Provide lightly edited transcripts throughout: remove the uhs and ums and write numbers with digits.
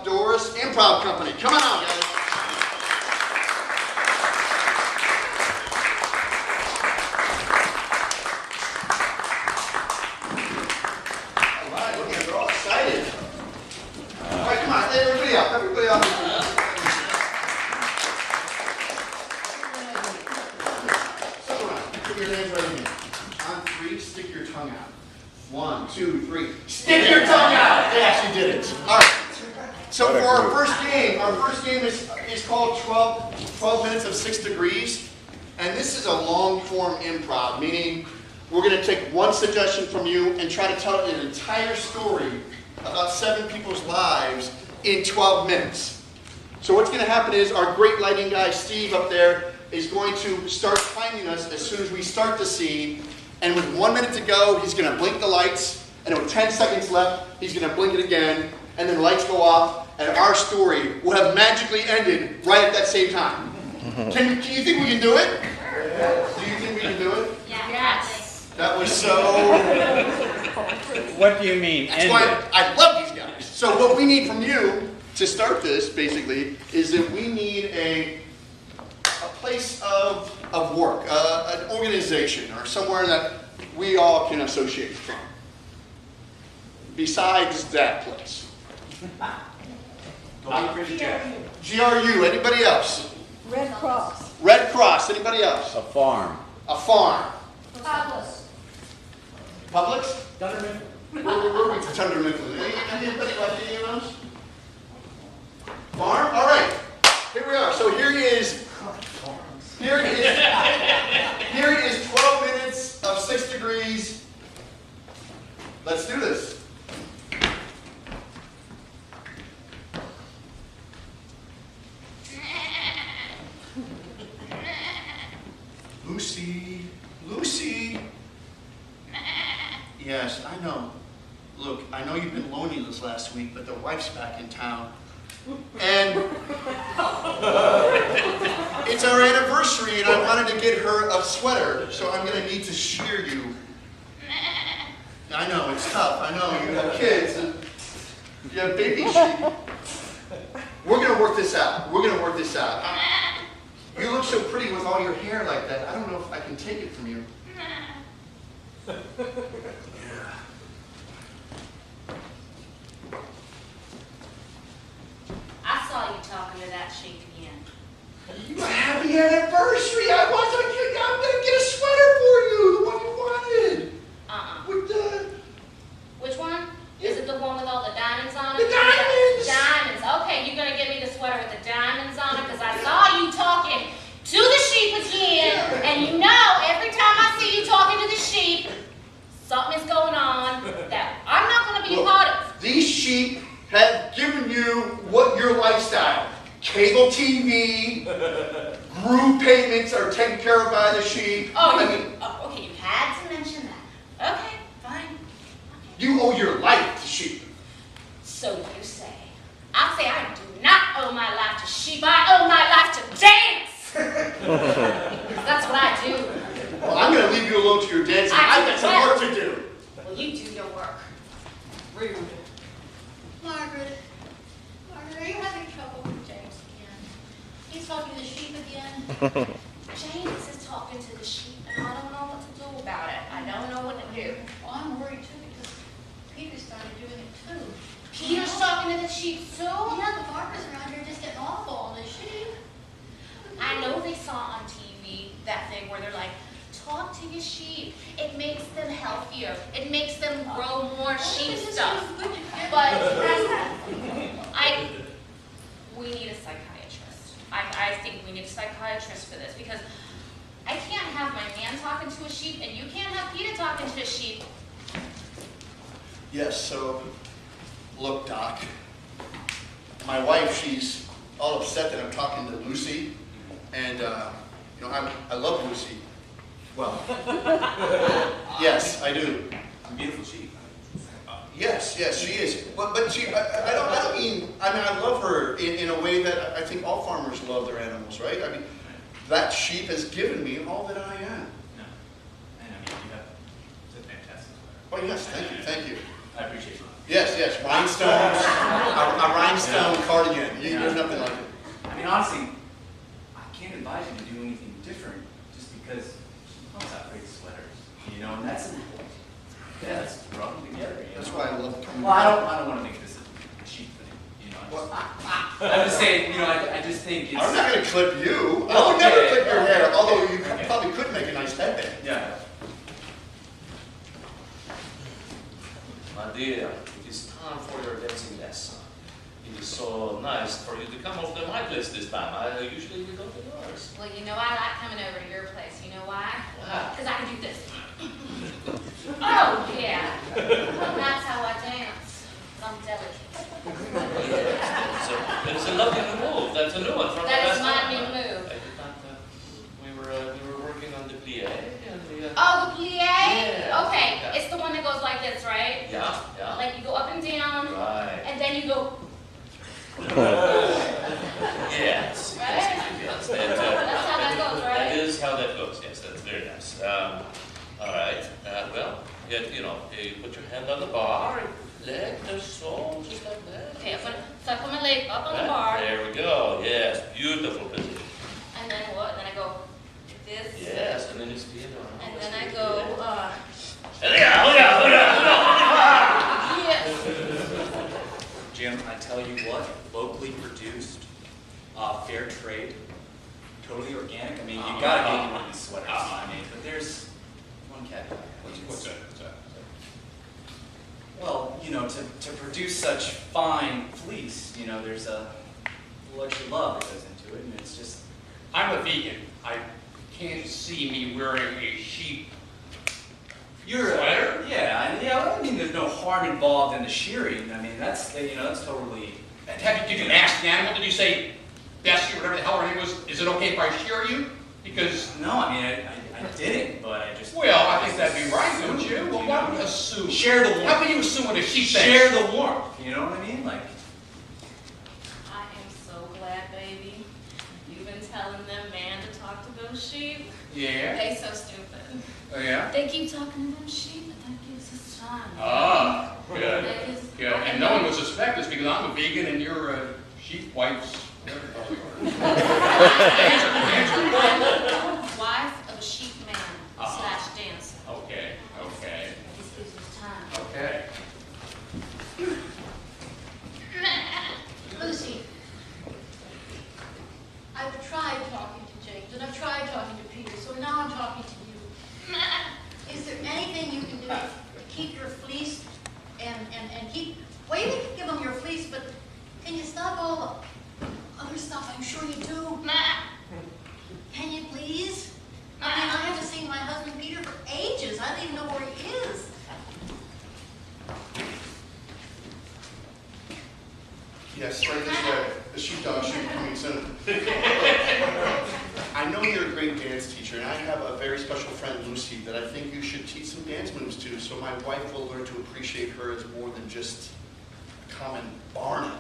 Doris Improv Company. Come on out, guys. All right, look at, they're all excited. All right, come on, everybody up. Everybody up. Circle around. Put your hands right in here. On three, stick your tongue out. 1, 2, 3. Stick your tongue out. Yes, you did it. All right. So for our first game is called 12 Minutes of 6 Degrees. And this is a long-form improv, meaning we're going to take one suggestion from you and try to tell an entire story about 7 people's lives in 12 minutes. So what's going to happen is our great lighting guy, Steve, up there, is going to start timing us as soon as we start the scene. And with 1 minute to go, he's going to blink the lights. And with 10 seconds left, he's going to blink it again. And then the lights go off, and our story will have magically ended right at that same time. Do you think we can do it? Do you think we can do it? Yes. That was so... What do you mean, That's why I love these guys. So what we need from you to start this, basically, is that we need a place of work, an organization, or somewhere that we all can associate from. Besides that place. GRU, anybody else? Red Cross. Red Cross, anybody else? A farm. A farm. Publix. Publix? Dunder Mifflin. Dunder Mifflin. Anybody like any of those? Farm? All right. Here we are. So here is 12 minutes of 6 degrees. Let's do this. Lucy, Lucy. Yes, I know. Look, I know you've been lonely this last week, but the wife's back in town. And it's our anniversary, and I wanted to get her a sweater, so I'm going to need to shear you. I know, it's tough. I know, you have kids, and you have baby sheep. We're going to work this out. We're going to work this out. You look so pretty with all your hair like that. I don't know if I can take it from you. Yeah. I saw you talking to that sheep again. Happy anniversary! I'm gonna get a sweater for you, the one you wanted. With the Which one? Is it the one with all the diamonds on it? The diamonds! Diamonds. Okay, you're gonna give me the sweater with the diamonds on it because I saw you talking to the sheep again, and you know every time I see you talking to the sheep, something is going on that I'm not gonna be a part of. These sheep have given you your lifestyle. Cable TV, group payments are taken care of by the sheep. Okay, you had to mention that. Okay, fine. Okay. You owe your life to sheep. So you say. I say I do not owe my life to sheep. I owe my life to dance. That's what I do. Well, I'm going to leave you alone to your dancing. I've got some work to do. Well, you do your work. Rude. Margaret, are you having trouble with James again? He's talking to the sheep again. James is talking to the sheep, and I don't know what to do about it. I don't know what to do. Well, I'm worried too because Peter started doing it too. Peter's talking to the sheep too? Yeah, the farmers around here just getting awful on the sheep. I know they saw on TV that thing where they're like, talk to your sheep. It makes them healthier. It makes them grow more sheep stuff. But we need a psychiatrist. I think we need a psychiatrist for this because I can't have my man talking to a sheep and you can't have Peter talking to a sheep. Yes, so, look, Doc. My wife, she's all upset that I'm talking to Lucy. And, I love Lucy. Well, yes, I do. A beautiful sheep. Yes, she is. But she, I love her in a way that I think all farmers love their animals, right? I mean, that sheep has given me all that I am. No. And I mean, you have, it's a fantastic sweater. Oh yes, thank you. I appreciate it. Yes, yes, rhinestones, a rhinestone cardigan. There's nothing like it. I mean, honestly, I can't advise you to do anything different just because she pumps out great sweaters, you know, and that's rub them together. You know? That's why I love coming. Well, I don't want to make this a cheap thing, you know. I'm just saying, you know, I just think it's. I'm not going to clip you. I would Okay. never clip your hair, although you Okay. probably could make a nice headband. Yeah. My dear, it is time for your dancing lesson. It is so nice for you to come over to my place this time. I usually go to yours. Well, you know, I like coming over to your place. You know why? Why? Because I can do this. Oh, yeah. That's how I dance. I'm delicate. It's a lovely new move. That's a new one from That the is last my time. new move. I did not. We were working on the plie and the. Oh, the plie? Yeah. Okay. Yeah. It's the one that goes like this, right? Yeah, yeah. Like you go up and down, Right. and then you go. Yes. Right? Yes. That's how that goes, right? That is how that goes. Yes, that's very nice. All right. Well, you know, you put your hand on the bar, leg to soul, just like that. Okay, so I put my leg up on the Right, bar, there we go. Yes, beautiful position. and then what? Then I go like this. Yes, and then you stand on. And then I go, yes. Jim, I tell you what, locally produced, fair trade, totally organic. I mean, you gotta get one of these sweaters. I mean, but there's one caveat. What's that? Well, you know, to produce such fine fleece, you know, there's a little extra love that goes into it, and it's just. I'm a vegan. I can't see me wearing a sheep. You're Sweater? Yeah, well, I mean, there's no harm involved in the shearing. I mean, that's that's totally. Did you ask the animal? Did you say, Bessie, whatever the hell her name was, is it okay if I shear you? Because, No, I mean, I didn't, but I just. well, I think that'd be right, don't you? Well, why would you assume? Share the How warmth. can you assume what a sheep thinks? Share the warmth. You know what I mean? Like. I am so glad, baby. You've been telling them man to talk to those sheep. Yeah? They so stupid. Oh, yeah? They keep talking to them sheep, but that gives us time. Ah, good. That gives- Good. And no one will suspect this because I'm a vegan and you're a sheep wife's. Whatever the hell you are. Answer. Wife of a sheep man Uh-huh. / dancer. Okay, okay, This gives us time. okay. Lucy, I've tried talking to James, and I've tried talking to Peter, so now I'm talking to you. Is there anything you can do to keep your fleece and keep, well, you can give them your fleece, but can you stop all the other stuff? I'm sure you do. Can you please? I mean, I haven't seen my husband Peter for ages. I don't even know where he is. Yes, right this way. The sheepdog should be coming soon. I know you're a great dance teacher, and I have a very special friend, Lucy, that I think you should teach some dance moves to, so my wife will learn to appreciate her as more than just a common Barney.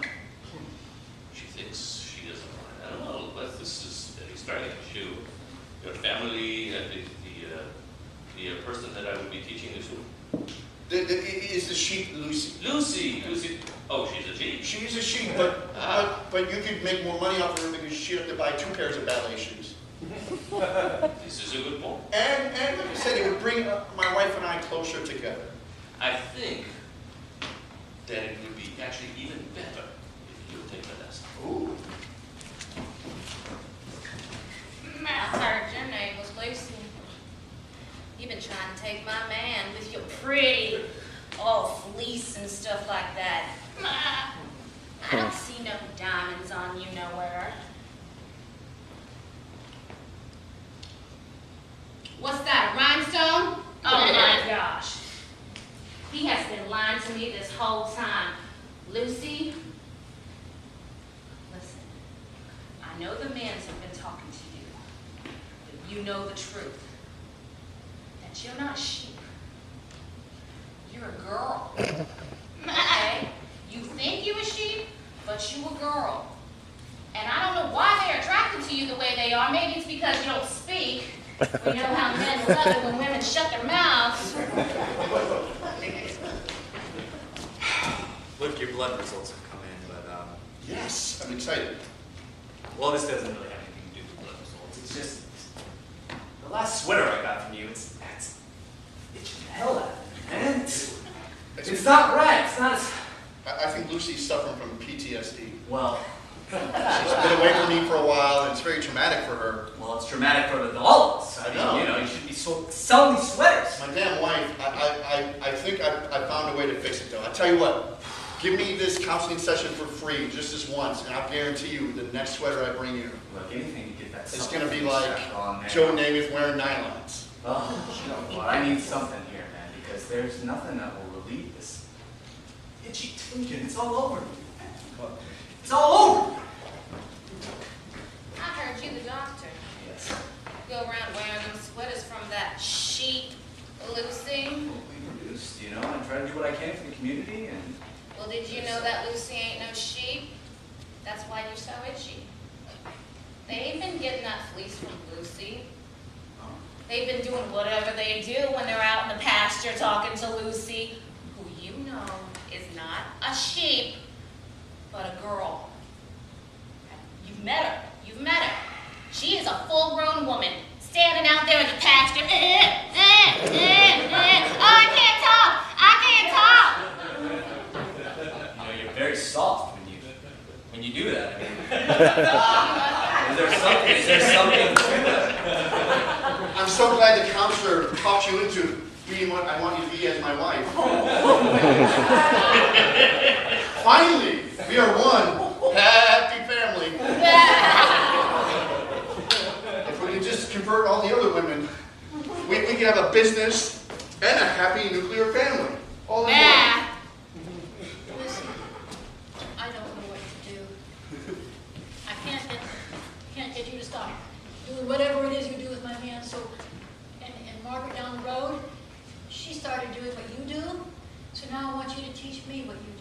She thinks she doesn't mind. I don't know, but this is very starting issue. Your family, the person that I would be teaching this to. Is the sheep Lucy? Lucy. Oh, she's a sheep. She's a sheep, but you could make more money off of her because she'd have to buy 2 pairs of ballet shoes. This is a good point. And like I said, it would bring my wife and I closer together. I think that it would be actually even better if you take the lesson. Ooh. I heard your name was Lucy. You've been trying to take my man with your pretty, fleece and stuff like that. I don't see no diamonds on you nowhere. What's that, a rhinestone? Oh my gosh. He has been lying to me this whole time. Lucy, listen, I know the men have been talking to you, but you know the truth. That you're not a sheep. You're a girl. Okay? You think you're a sheep, but you a girl. And I don't know why they're attracted to you the way they are. Maybe it's because you don't speak. We know how men love it when women shut their mouths. Look, your blood results have come in, but Yes, I'm excited. well, this doesn't really have anything to do with blood results. It's just the last sweater I got from you. It's itching the hell out of me, man. It's not right. It's not. I think Lucy's suffering from PTSD. Well, She's been away from me for a while, and it's very traumatic for her. well, it's traumatic for all of us. I know. mean, you know, you should be selling these sweaters. My damn wife, I think I found a way to fix it, though. I tell you what, give me this counseling session for free, just this once, and I'll guarantee you the next sweater I bring you, Look, anything to get that. it's going to be like on, man. Joe Namath wearing nylons. Oh, well, I need something here, man, because there's nothing that will relieve this itchy tinkin. It's all over me. It's all over me. I heard you the doctor. Yes. Go around wearing them sweaters from that sheep, Lucy. We produced, you know, I try to do what I can for the community, and Well, did you know that Lucy ain't no sheep? That's why you're so itchy. They ain't been getting that fleece from Lucy. They've been doing whatever they do when they're out in the pasture talking to Lucy, who you know is not a sheep, but a girl. You've met her. You've met her. She is a full-grown woman standing out there in the pasture. Oh, I can't talk. I can't talk. you know, you're very soft when you do that. I mean, is there something to that? I'm so glad the counselor talked you into being what I want you to be as my wife. Finally, we are one happy family. If we could just convert all the other women, we could have a business and a happy nuclear family. All in one. Listen, I don't know what to do. I can't get you to stop doing whatever it is you do with my hands. So, and Margaret down the road, she started doing what you do. So now I want you to teach me what you do.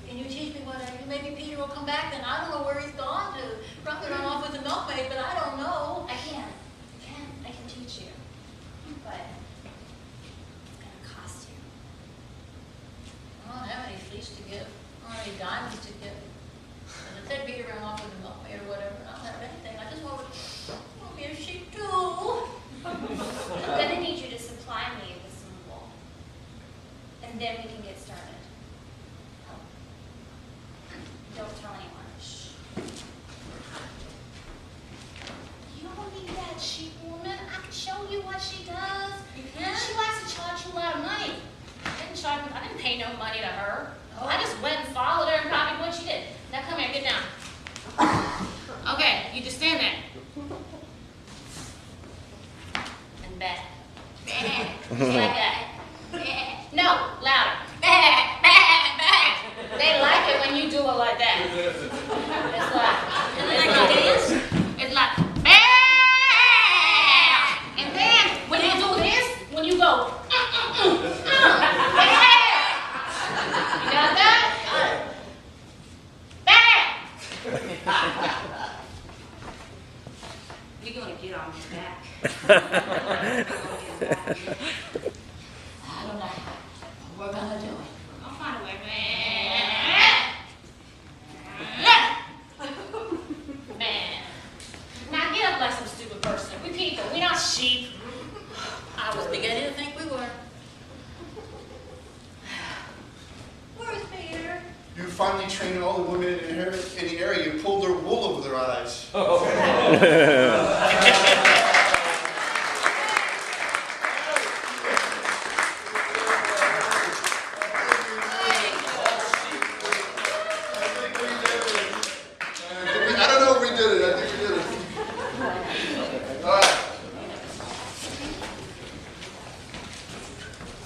Can you teach me what I do? Maybe Peter will come back, then I don't know where he's gone to. Probably run off with the milkmaid, but I don't know. I can teach you, but it's gonna cost you. I don't have any fleece to give. I don't have any diamonds to give. And if they'd Peter ran off with the milkmaid or whatever, I don't have anything. I just want to be a sheep too. I'm gonna need you to supply me with some wool, and then we can get started. Don't tell anyone. Shh. You don't need that sheep woman. I can show you what she does. You can? She likes to charge you a lot of money. I didn't pay no money to her. Oh. I just went and followed her and copied what she did. Now come here, get down. Okay, you just stand there. And back. Like that. No, louder. They like it when you do it like that. It's like, and then when you do this, when you go, you got that? You're gonna get on his back. I don't know how. We're gonna do it. I'll find a way, man. Now get up like some stupid person. We people, we not sheep. I was beginning to think we were. Where's Peter? You finally trained all the women in the area. You pulled their wool over their eyes. I don't know if we did it. I think we did it. All right.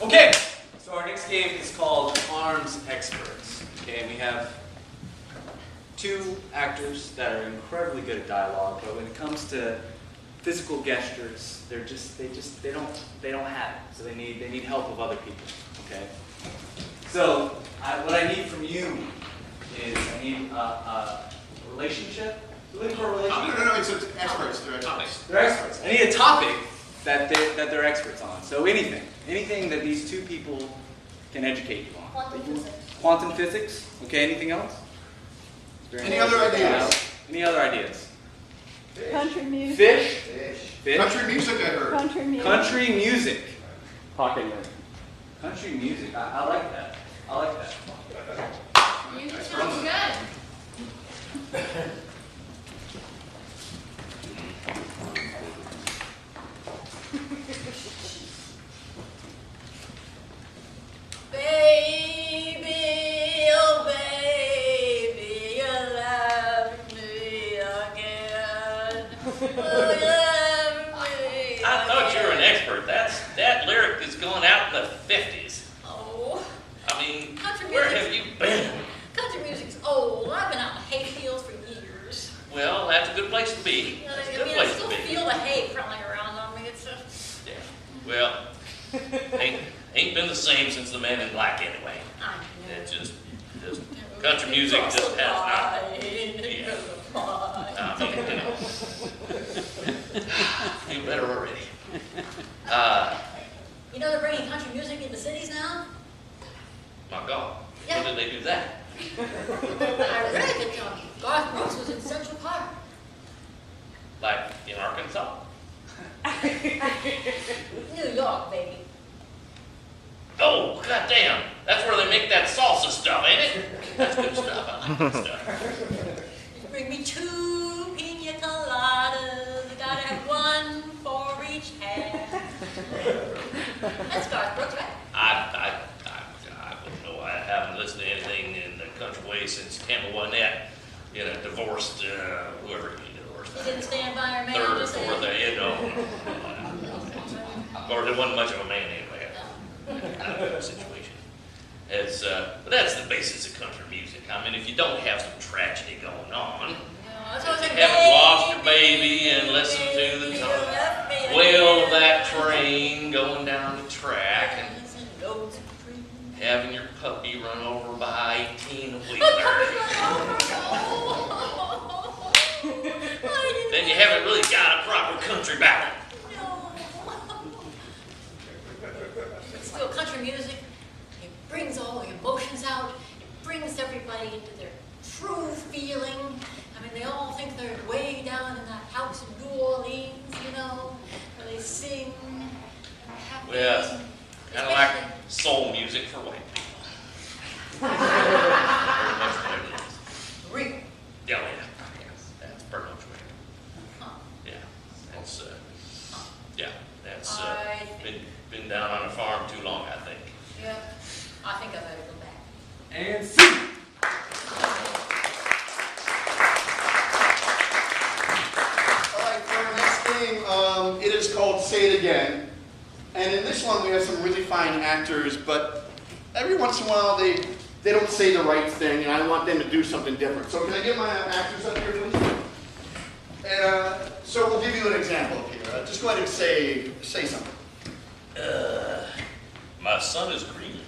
Okay, so our next game is called Arms Experts. Okay, and we have two actors that are incredibly good at dialogue, but when it comes to physical gestures, they don't have it. So they need help of other people. Okay. So what I need from you is I need a relationship. Looking for a relationship. No, it's experts. They're experts. They're experts. I need a topic that they're experts on. So anything that these two people can educate you on. Quantum physics. Quantum physics. Okay, anything else? Any other ideas? Any other ideas? Country music. Fish. Fish. Country music, I heard. Country music. Country music. Pocket man. Country music. I like that. I like that. You sounds good. Baby, oh baby, you love me again. Oh, you love me I thought you were an again. expert. That lyric is going out in the 50s. Oh, I mean, Country where music. have you been? country music's old. I've been out in hay fields for years. Well, that's a good place to be. You know, That's a I good mean, I place still to be. feel the hay crawling around on me. It's Yeah. Well, ain't been the same since the Man in Black anyway. It just country music just has not. Yeah. I mean, you know. Feel better already. You know they're bringing country music into cities now? My God. Yeah. When did they do that? I read that Garth Brooks was in Central Park. Like in Arkansas? New York, baby. Oh, goddamn. That's where they make that salsa stuff, ain't it? That's good stuff. I like that stuff. Bring me 2 pina coladas. I gotta have 1 for each hand. That's Garth Brooks, right? I wouldn't know. I haven't listened to anything in the country way since Campbell Wynette, you know, divorced, whoever he divorced. He didn't stand by her man. Third or just fourth, saying. you know. Or there wasn't much of a man anyway. Situation. It's, but that's the basis of country music. I mean, if you don't have some tragedy going on, No, that's what I if said, you haven't lost your baby and listen to the you left me wail of again. that train going down the track and Loads of cream. having your puppy run over by 18 But wheeler, then you haven't really got a proper country ballad. But still, country music, it brings all the emotions out. It brings everybody into their true feeling. I mean, they all think they're way down in that house in New Orleans, you know, where they sing happy. Well, kind of like soul music for white people. Very much what it is. Real. Yeah, yeah. Yes, that's pretty much what it is. Huh. Yeah, that's, that's I think- been down on a farm too long, I think. Yeah, I think I better go back. And see. All right, for our next game, it is called Say It Again. And in this one, we have some really fine actors, but every once in a while, they don't say the right thing, and I want them to do something different. So can I get my actors up here, please? So we'll give you an example here. Just go ahead and say something. My son is green.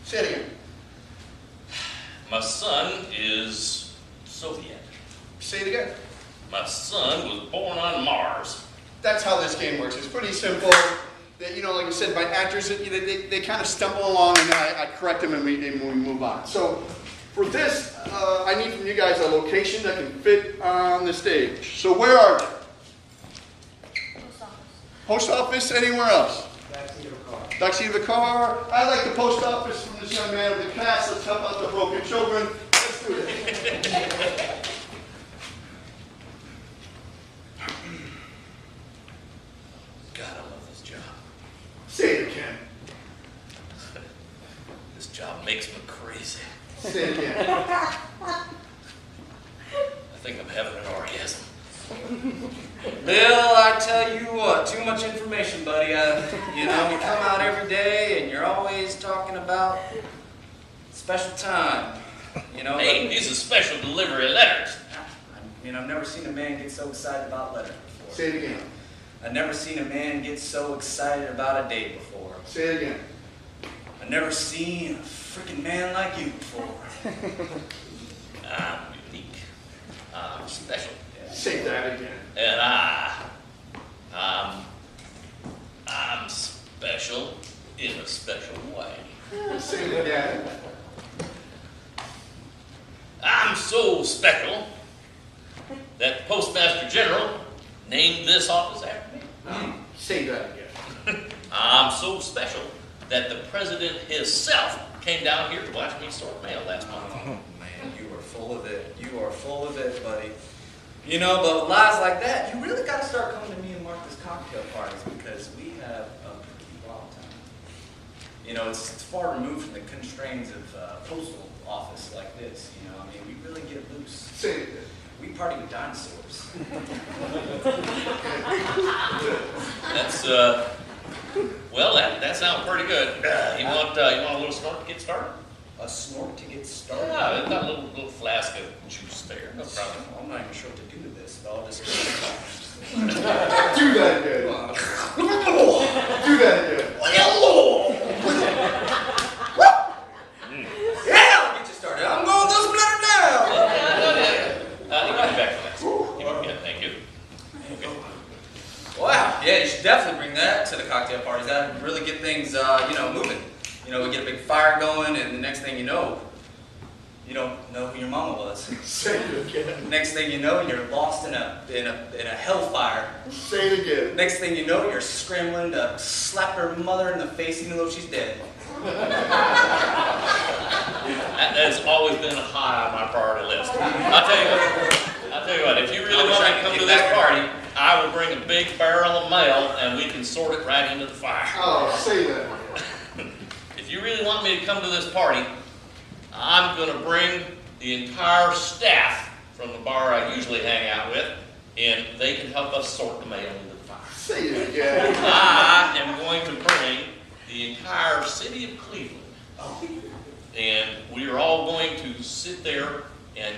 Say it again. My son is Soviet. Say it again. My son was born on Mars. That's how this game works. It's pretty simple. That, you know, like I said, my actors, they kind of stumble along, and then I correct them, and we move on. So for this, I need from you guys a location that can fit on the stage. So where are they? Post office, anywhere else? Backseat of a car. I like the post office from this young man with the cast. Let's help out the broken children. Let's do it. God, I love this job. Say it again. This job makes me crazy. Say it again. I think I'm having an orgasm. Bill, I tell you what, too much information, buddy. You know, you come out every day and you're always talking about special time. You know, Hey, these are special delivery letters. I've never seen a man get so excited about letters before. Say it again. I've never seen a man get so excited about a date before. Say it again. I've never seen a freaking man like you before. I'm unique. I'm special. Say that again. And I'm special in a special way. Say so special that the Postmaster General named this office after me. Say that again. I'm so special that the president himself came down here to watch me sort mail last month. Oh, man, you are full of it. You are full of it, buddy. You know, but with lies like that, you really got to start coming to me and Martha's cocktail parties because we have a pretty wild time. You know, it's far removed from the constraints of postal office like this. You know, I mean, we really get loose. Say it again. We party with dinosaurs. That's well, that sounds pretty good. You want a little snort to get started? A snort to get started? Yeah, I've got a little flask of juice there. No problem. I'm not even sure what to do with this, but I'll just. Do that again. Do that again. Yeah, I'll get you started. I'm going those bladder now. Give me back the flask. Yeah, thank you. Okay. Wow, yeah, you should definitely bring that to the cocktail parties. That would really get things, moving. You know, we get a big fire going, and the next thing you know, you don't know who your mama was. Say it again. Next thing you know, you're lost in a hellfire. Say it again. Next thing you know, you're scrambling to slap her mother in the face even though she's dead. That has always been high on my priority list. I'll tell you what, if you really want me to come to this party, I will bring a big barrel of mail and we can sort it right into the fire. Oh, say that. If you really want me to come to this party, I'm going to bring the entire staff from the bar I usually hang out with, and they can help us sort the mail into the fire. Say it again. I am going to bring the entire city of Cleveland. And we are all going to sit there and,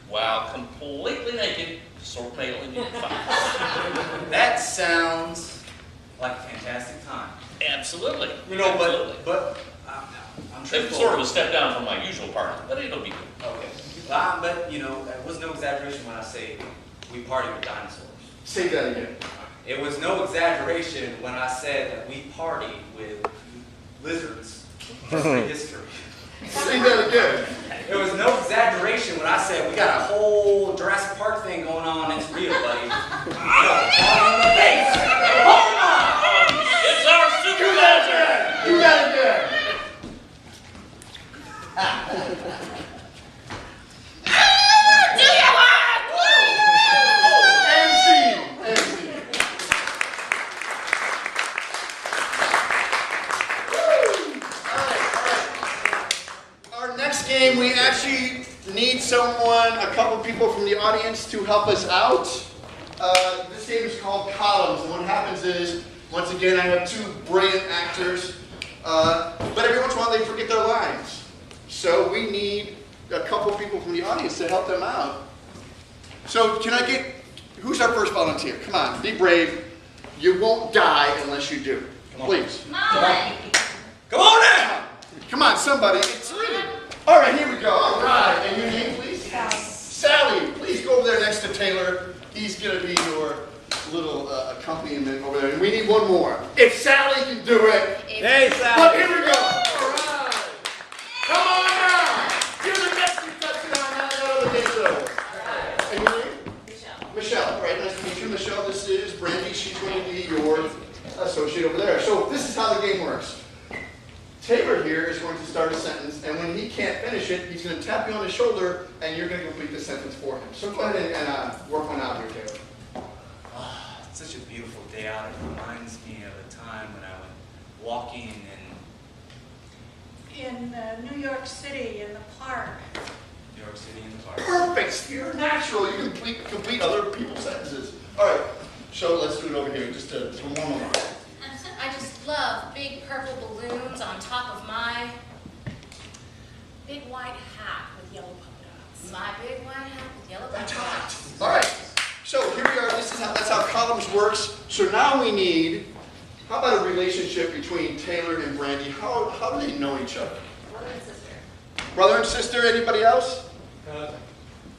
while completely naked, sort mail into the fire. That sounds like a fantastic time. Absolutely. You know, Absolutely. but I'm sure. It's sort of a step down from my usual party, but it'll be good. Okay. But, you know, it was no exaggeration when I say we party with dinosaurs. Say that again. It was no exaggeration when I said that we party with lizards for history. Say that again. It was no exaggeration when I said we got a whole Jurassic Park thing going on. It's real, buddy. Hold on! It's our super legend! Do that again. Do you want? And scene. Our next game, we actually need someone, a couple people from the audience to help us out. This game is called Columns, and what happens is, once again, I have two brilliant actors, but every once in a while they forget their lines. So we need a couple people from the audience to help them out. So can I get, who's our first volunteer? Come on, be brave. You won't die unless you do. Please. Molly. Come on now! Come on, somebody. It's all right, here we go. All right. And your name, please? Sally. Please go over there next to Taylor. He's going to be your little accompaniment over there. And we need one more. If Sally can do it. Hey, But here we go. All right. Come on now. Give the best you touch it on that other day. And your name? Michelle. Michelle. All right, nice to meet you, Michelle. This is Brandy. She's going to be your associate over there. So this is how the game works. Taylor here is going to start a sentence, and when he can't finish it, he's going to tap you on the shoulder, and you're going to complete the sentence for him. So go ahead and work one out here, Taylor. Oh, it's such a beautiful day out. It reminds me of a time when I went walking In New York City, in the park. New York City in the park. Perfect. You're natural. You can complete other people's sentences. All right. So let's do it over here. Just one more. I just love big purple balloons on top of my big white hat with yellow polka dots. My big white hat with yellow polka dots. All right. So here we are. That's how Columns works. So now we need, how about a relationship between Taylor and Brandy? How do they know each other? Brother and sister. Brother and sister. Anybody else?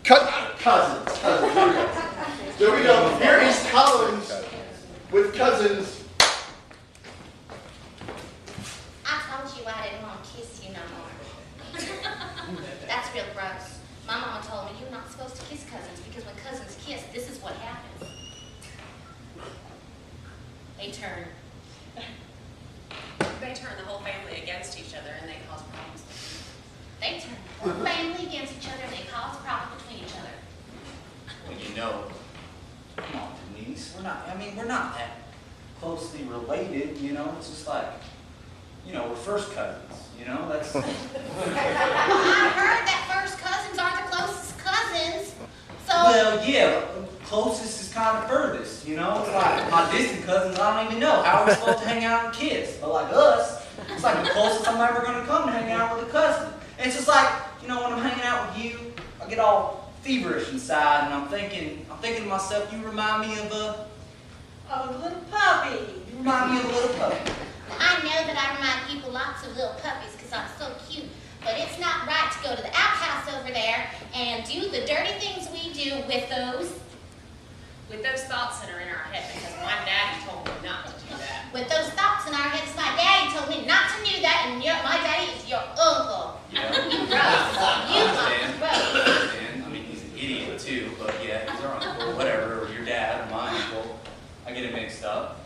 Cousins. Here we go. There we go. Here is Columns with cousins. I told you I didn't want to kiss you no more. That's real gross. My mama told me you're not kiss cousins because when cousins kiss, this is what happens. They turn. They turn the whole family against each other and they cause problems. They turn the whole family against each other and they cause problems between each other. Well, you know, come on, Denise. We're not that closely related, you know? It's just like, you know, we're first cousins, you know? That's... Well, I heard that first cousins aren't the closest cousins. So. Well, yeah, closest is kind of furthest, you know? It's like my distant cousins, I don't even know. How are we supposed to hang out and kiss? But like us, it's like the closest I'm ever going to come to hanging out with a cousin. And it's just like, you know, when I'm hanging out with you, I get all feverish inside, and I'm thinking to myself, you remind me of a little puppy. You remind me of a little puppy. I know that I remind people lots of little puppies because I'm so cute, but it's not right to go to the outhouse over there and do the dirty things we do with those thoughts that are in our head because my daddy told me not to do that. With those thoughts in our heads, my daddy told me not to do that, and my daddy is your uncle. Yeah. You gross. You are gross. I mean, he's an idiot too, but yeah, he's our uncle, whatever, or your dad, or my uncle. I get it mixed up.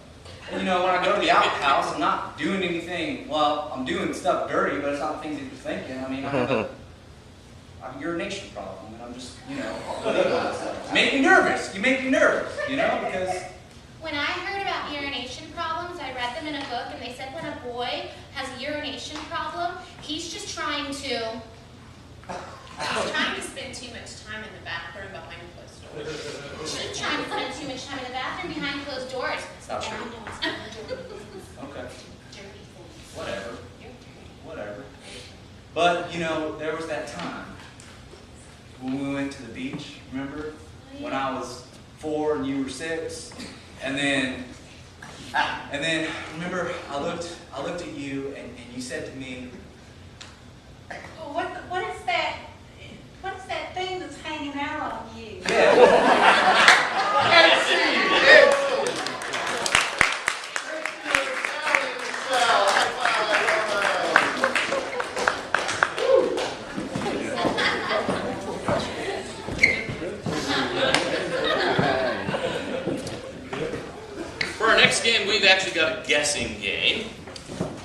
And you know, when I go to the outhouse, I'm not doing anything, well, I'm doing stuff dirty, but it's not things that you're thinking. I mean, I have a urination problem, and I'm just, you know, you make me nervous, you know, because... When I heard about urination problems, I read them in a book, and they said when a boy has a urination problem, he's just trying to... He's trying to spend too much time in the bathroom behind closed doors. She's trying to spend too much time in the bathroom behind closed doors. It's not true. And I know it's not dirty things. Okay. Dirty things. Whatever. But, you know, there was that time when we went to the beach, remember? When I was 4 and you were 6. And then, remember, I looked at you and you said to me, What is that? What's that thing that's hanging out on you? For our next game, we've actually got a guessing game.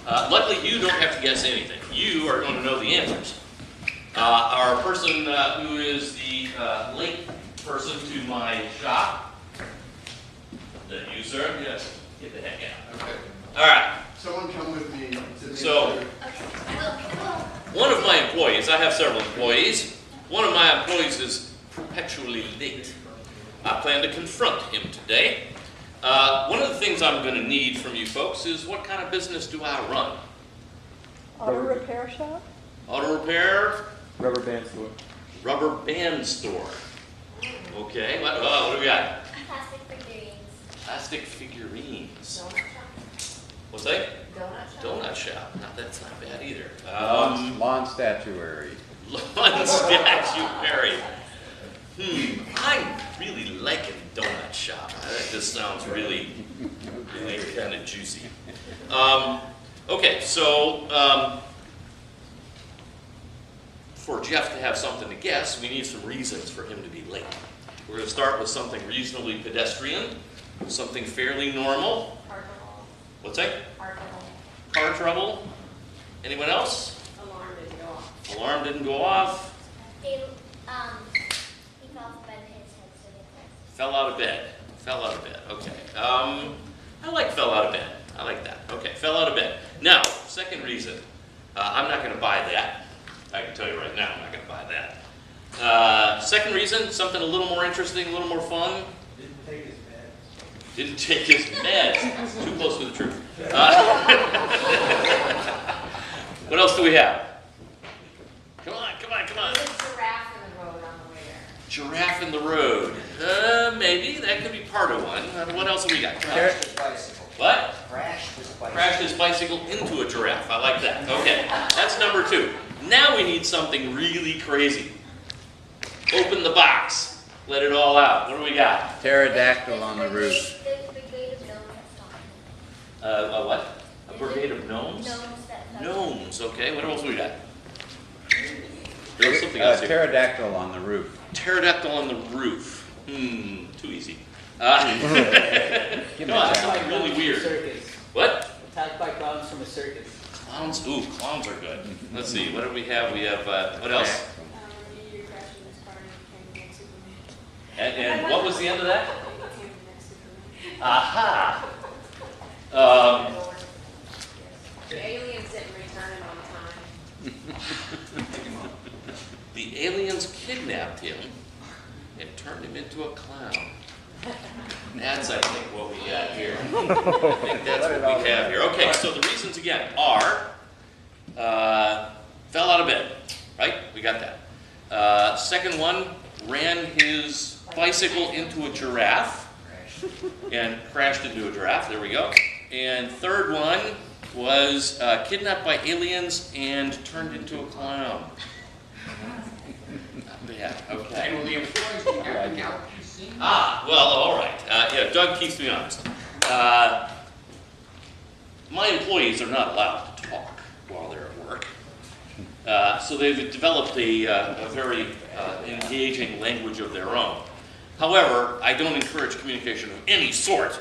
Luckily, you don't have to guess anything. You are going to know the answers. Our person who is the late person to my shop, that you, sir? Yes. Get the heck out. Okay. All right. Someone come with me to So, one of my employees, I have several employees, one of my employees is perpetually late. I plan to confront him today. One of the things I'm going to need from you folks is what kind of business do I run? Auto repair shop? Auto repair? Rubber band store. Rubber band store. Okay, what do we got? Plastic figurines. Plastic figurines. Donut shop. What's that? Donut shop. Donut shop. Now that's not bad either. Lawn statuary. Lawn statuary. I'm really liking donut shop. That just sounds really kind of juicy. Okay, so for Jeff to have something to guess, we need some reasons for him to be late. We're going to start with something reasonably pedestrian, something fairly normal. Car trouble. What's that? Car trouble. Car trouble? Anyone else? Alarm didn't go off. Alarm didn't go off. He fell off the bed and hit his head, so he had Fell out of bed. Fell out of bed. Okay. I like fell out of bed. I like that. Okay, fell out of bed. Now, second reason. I'm not going to buy that. I can tell you right now, I'm not going to buy that. Second reason, something a little more interesting, a little more fun. Didn't take his meds. Didn't take his meds. Too close to the truth. What else do we have? Come on, come on, come on. There's a giraffe in the road on the way there. Giraffe in the road. Maybe. That could be part of one. What else have we got? crashed his bicycle. What? Crashed his bicycle. Crashed his bicycle into a giraffe. I like that. Okay, that's number 2. Now we need something really crazy. Open the box. Let it all out. What do we got? Pterodactyl on the roof. The brigade of gnomes that's talking. A what? A brigade of gnomes? Gnomes that. Gnomes. Okay. What else we got? There was something else here. Pterodactyl on the roof. Pterodactyl on the roof. Too easy. Give me Come on, a that's challenge. really weird. Circus. What? Attacked by clowns from a circus. Clowns? Ooh, clowns are good. Let's see, what do we have? We have, what else? Meteor crashed in his car and came against Superman. And what was the end of that? Came against Superman. Aha! The aliens didn't return on time. The aliens kidnapped him and turned him into a clown. That's, I think, what we got here. I think that's what we have here. Okay, so the reasons again are fell out of bed, right? We got that. Second one, ran his bicycle into a giraffe and crashed into a giraffe. There we go. And third one was kidnapped by aliens and turned into a clown. Not bad. Okay. And will the employees be acting out? Ah, well, all right. Yeah, Doug keeps me honest. My employees are not allowed to talk while they're at work. So they've developed a very engaging language of their own. However, I don't encourage communication of any sort.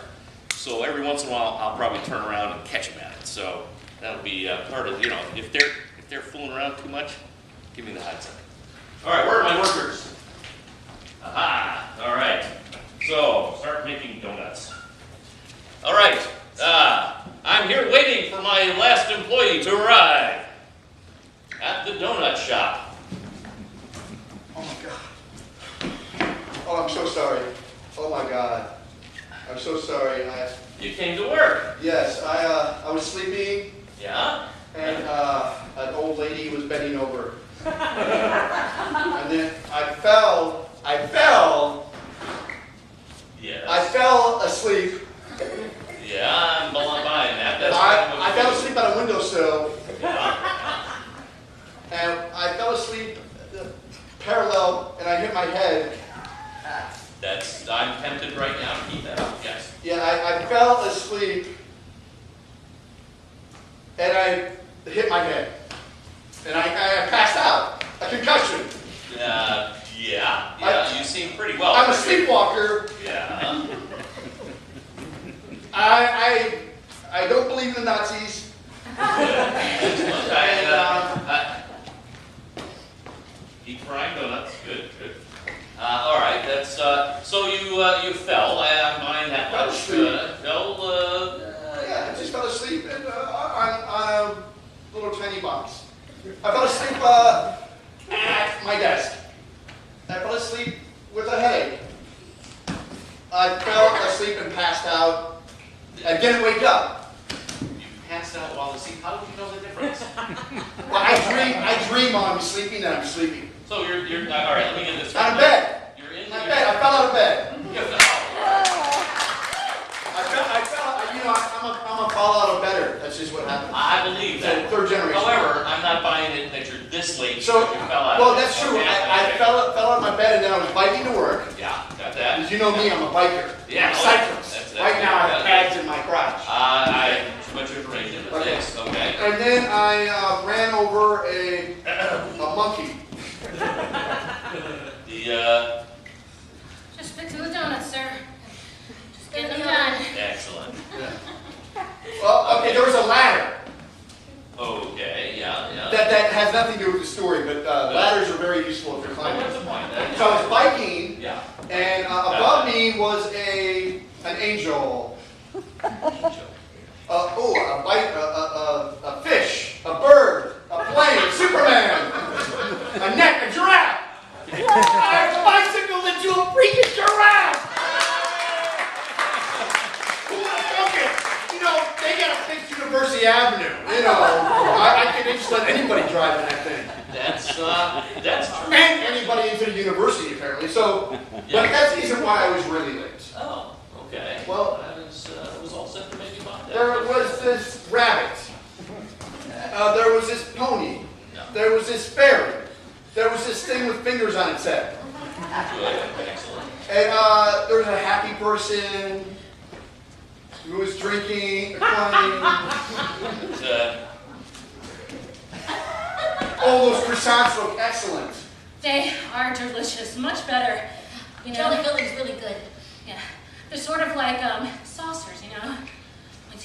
So every once in a while, I'll probably turn around and catch them at it. So that'll be part of, you know, if they're fooling around too much, give me the heads up. All right, where are my workers? Aha, all right. So, start making donuts. All right, I'm here waiting for my last employee to arrive at the donut shop. Oh my God. Oh, I'm so sorry. Oh my God. I'm so sorry. You came to work. Yes, I was sleeping Yeah? and an old lady was bending over. And then I fell. Yes. I fell asleep. Yeah, I'm buying that. That's I fell asleep on a windowsill, Yeah. and I fell asleep parallel, and I hit my head. I'm tempted right now to keep that up, yes. Yeah, I fell asleep, and I hit my head, and I passed out. A concussion. Yeah, you seem pretty well. I'm a sleepwalker. Yeah. I don't believe in the Nazis. Eat frying donuts. Good. All right. That's so you fell. I'm buying that much. Yeah, I just fell asleep on a little tiny box. I fell asleep at my desk. I fell asleep with a headache. I fell asleep and passed out. I didn't wake up. You passed out while asleep. How did you know the difference? Well, I dream while I'm sleeping that I'm sleeping. So you're all right. Let me get this. Out of bed. You're in I fell out of bed. I'm a fall out of bedder. That's just what happened. I believe that. It's a third generation. However, I'm not buying it that you're this late. So, because you fell out. well, of it. that's true. Okay, I fell out of my bed and then I was biking to work. Yeah, got that. As you know me, I'm a biker. Yeah, I'm a oh, cyclist. that's Right now, I have good. pads in my crotch. Too much information, but Okay. thanks. Okay. And then I ran over a monkey. Just stick to the donuts, sir. Just get them done. Excellent. Well, okay, there was a ladder. Okay, yeah. That has nothing to do with the story, but ladders are very useful if you're climbing. What's the point? So I was biking, Yeah. and above me was an angel. A fish, a bird, a plane, Superman, a neck, a giraffe. I bicycled into a freaking giraffe. Okay, you know, they got to fix University Avenue. You know, I can just let anybody drive in that thing. That's true. And anybody into the university, apparently. So, but that's the reason why I was really late. Oh, okay. Well, that was all set to make you buy that. There was this rabbit. There was this pony. No. There was this fairy. There was this thing with fingers on its head. Good, excellent. And there was a happy person who was drinking, playing. Oh, those croissants look excellent. They are delicious, much better. You know, Jelly filling's really good. yeah, they're sort of like saucers, you know.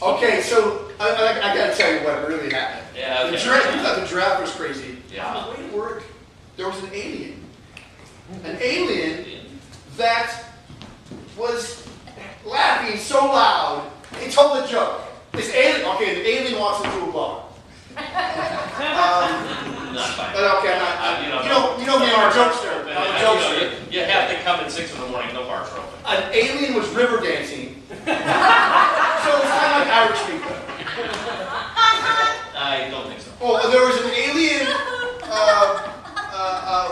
Okay, so I gotta tell you what really happened. Yeah, okay. The giraffe, you thought the giraffe was crazy. Yeah. On the way to work, there was an alien. An alien that was laughing so loud, he told a joke. This alien, okay, the alien walks into a bar. Not fine. But okay, I'm not, you know me, I'm a jokester. I'm a jokester. You have to come at 6 in the morning, no bars are open. An alien was river dancing. So it's kind of like Irish people. I don't think so. Oh, there was an alien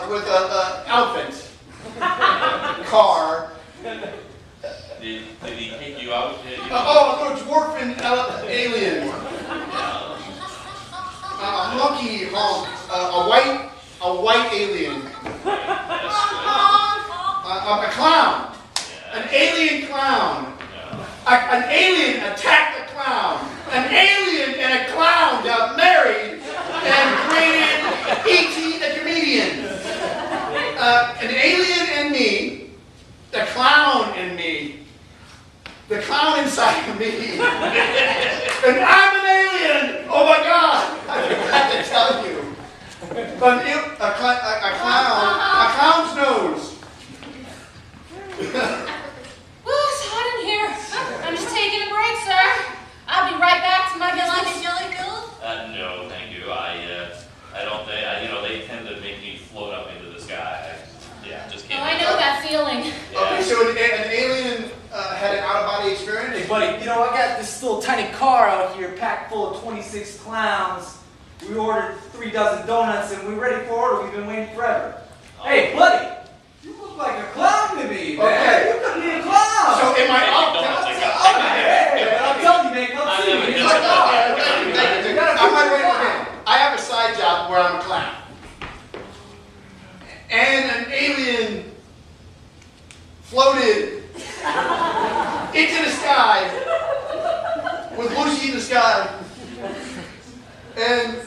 with an elephant car. Did he take you out? No, dwarf and alien. A monkey honk. A white alien. A clown. An alien clown. An alien attacked a clown. An alien and a clown got married and created E.T. the comedian. An alien and me, the clown and me, the clown inside of me, and I'm an alien. Oh my God! I forgot to tell you. A clown's nose. Woo, it's hot in here. I'm just taking a break, sir. I'll be right back to my You like a business. jelly filled? No, thank you. I don't think, they tend to make me float up into the sky. Just Oh, can't. I know that feeling. Okay, so an alien had an out-of-body experience? Hey, buddy, I got this little tiny car out here packed full of 26 clowns. We ordered 3 dozen donuts and we're ready for order. We've been waiting forever. Hey, buddy, you look like a clown to me, man. Okay. You could be a clown. So am I up? I'm telling you, man, come see me. I have a side job where I'm a clown. And an alien floated into the sky with Lucy in the sky. And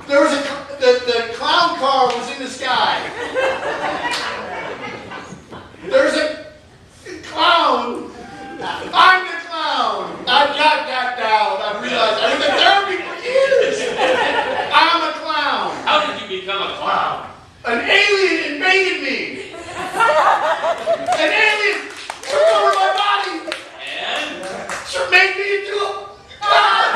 there was the clown car was in the sky. There's a clown. I'm the clown. I got that down. I realized I've been in therapy for years. I'm a clown. How did you become a clown? An alien invaded me. An alien took over my body. And? Made me into a clown.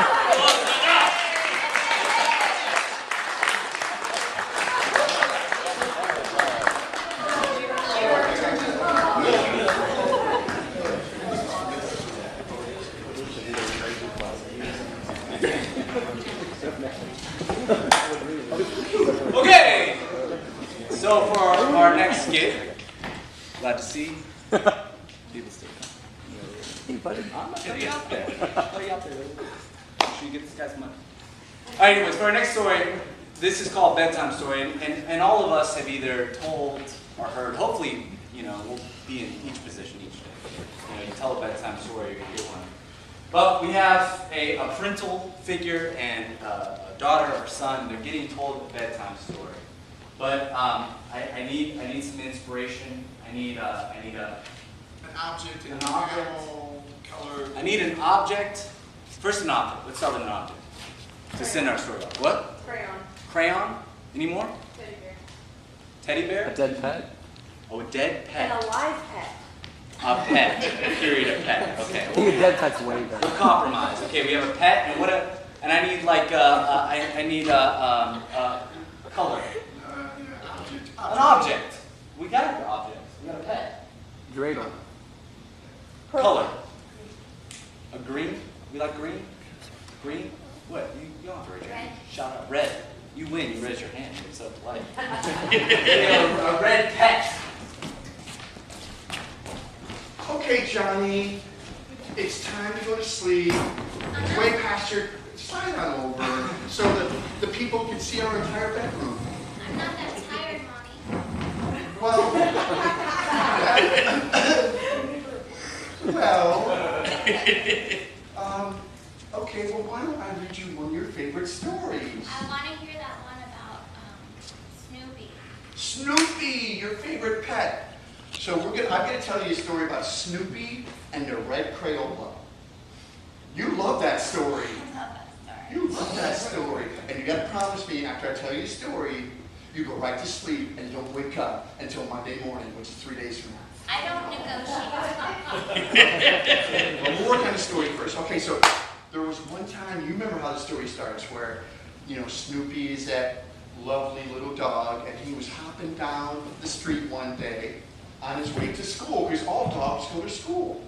Okay, so for our next skit, glad to see people still come. Hey, buddy. I'm not gonna be out there. I'll be out there. Make sure you get this guy's money. All right, anyways, for our next story, this is called Bedtime Story, and all of us have either told or heard, hopefully, we'll be in each position each day. You tell a bedtime story, you hear one. But we have a parental figure and a daughter or son. They're getting told a bedtime story. But I need some inspiration. I need an object, an object, color. I need an object. First, an object. Let's start with an object to send our story off. What? Crayon. Crayon. Any more? Teddy bear. Teddy bear. A dead pet? Oh, a dead pet. And a live pet. A pet. Period. A pet. Okay. I think a dead pet's way better. We'll compromise. Okay, we have a pet, and and I need like I need a color. An object. We got an object. We got a pet. Dreidel. Color. A green. We like green. Green. What? You don't have to raise your hand. Shout out. Red. You win. You raise your hand. It's so polite. A red pet. Okay, Johnny, it's time to go to sleep. It's way past your slide on over so that the people can see our entire bedroom. I'm not that tired, Mommy. Well, okay, well, why don't I read you one of your favorite favorite stories. I want to hear that one about Snoopy. Snoopy, your favorite pet. So I'm gonna tell you a story about Snoopy and the red Crayola. You love that story. I love that story. You love that story. And you gotta promise me after I tell you the story, you go right to sleep and don't wake up until Monday morning, which is 3 days from now. I don't negotiate. Well, we'll work on the story first. Okay, so there was one time, you remember how the story starts, where, Snoopy is that lovely little dog, and he was hopping down the street one day on his way to school, because all dogs go to school.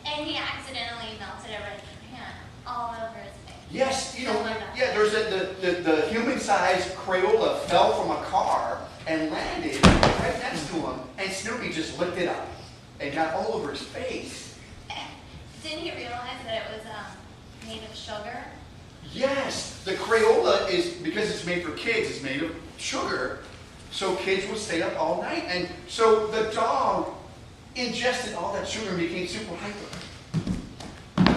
And he accidentally melted a red can all over his face. Yes, there's the human-sized Crayola fell from a car and landed right next to him, and Snoopy just licked it up and got all over his face. Didn't he realize that it was made of sugar? Yes, the Crayola is, because it's made for kids, it's made of sugar, so kids would stay up all night, and so the dog ingested all that sugar and became super hyper.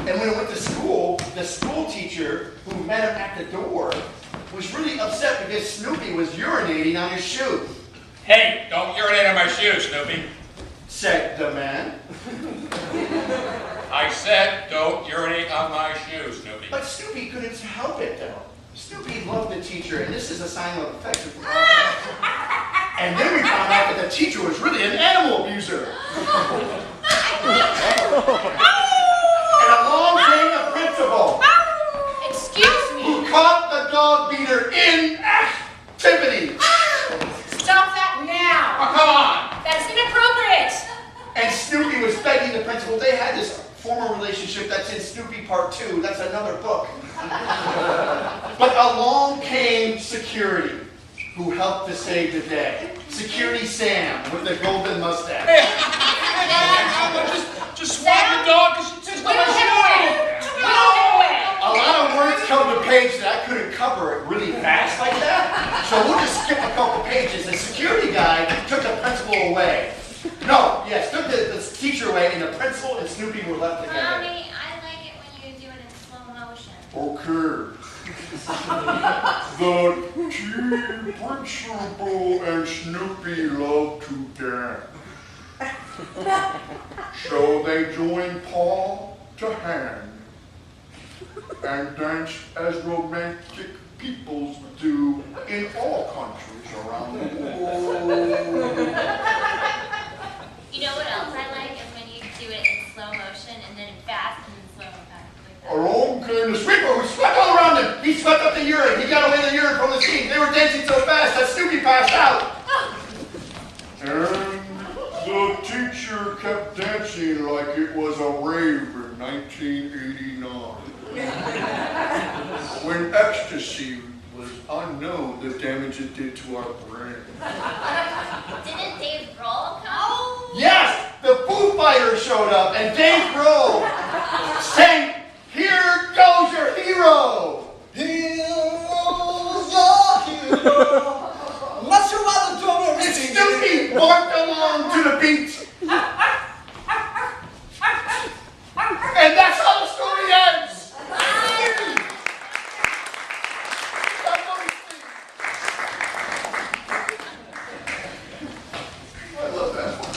And when it went to school, the school teacher who met him at the door was really upset because Snoopy was urinating on his shoe. Hey, don't urinate on my shoes, Snoopy. Said the man. I said, don't urinate on my shoes, Snoopy. But Snoopy couldn't help it, though. Snoopy loved the teacher, and this is a sign of affection from all And then we found out that the teacher was really an animal abuser. And along came the principal. Excuse me. Who caught the dog beater in activity. Stop that now. Oh, come on. That's inappropriate. And Snoopy was begging the principal. They had this former relationship that's in Snoopy Part 2. That's another book. But along came security, who helped to save the day. Security Sam with the golden mustache. Just swat the dog because she just got my shoe. A lot of words come to page that I couldn't cover it really fast like that. So we'll just skip a couple pages. The security guy took the principal away. Took the teacher away, and the principal and Snoopy were left together. Mommy, I like it when you do it in slow motion. Okay. The tea principal and Snoopy love to dance. So they joined paw to hand and danced as romantic peoples do in all countries around the world. You know what else I like is when you do it in slow motion and then fast and then slow back. Along came the sweeper who swept all around him. He swept up the urine. He got away the urine from the seat. They were dancing so fast that Snoopy passed out. And the teacher kept dancing like it was a rave in 1989. When ecstasy was unknown the damage it did to our brain. Didn't Dave Grohl come? Yes, the Foo Fighters showed up, and Dave Grohl sang, "Here Goes Your Hero." Heroes are heroes. Much Ado Doris. And Snoopy barked along to the beat. And that's how the story ends. I love that one.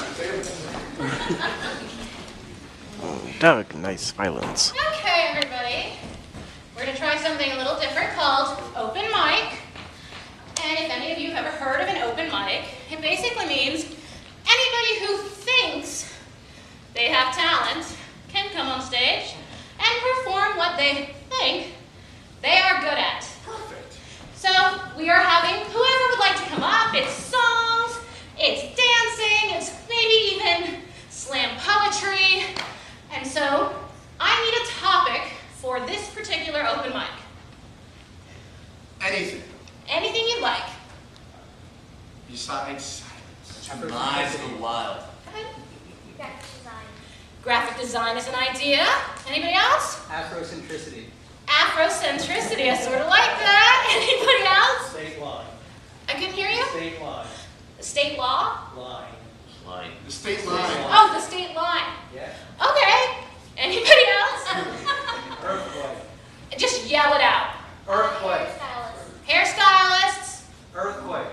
Doug, nice silence. Okay, everybody. We're going to try something a little different called open mic. And if any of you have ever heard of an open mic, it basically means anybody who thinks they have talent can come on stage and perform what they think they are good at. Perfect. So we are having whoever would like to come up. It's songs, it's dancing, it's maybe even slam poetry. And so I need a topic for this particular open mic. Anything Anything you'd like. besides silence. Eyes of the wild. Graphic design. Graphic design is an idea. Anybody else? Afrocentricity. Afrocentricity, I sort of like that. Anybody else? State line. I couldn't hear you. State line. The state law? Line. Line. The state line. Oh, the state line. Yeah. Okay. Anybody else? Earthquake. Just yell it out. Earthquake. Hairstylists. Earthquake.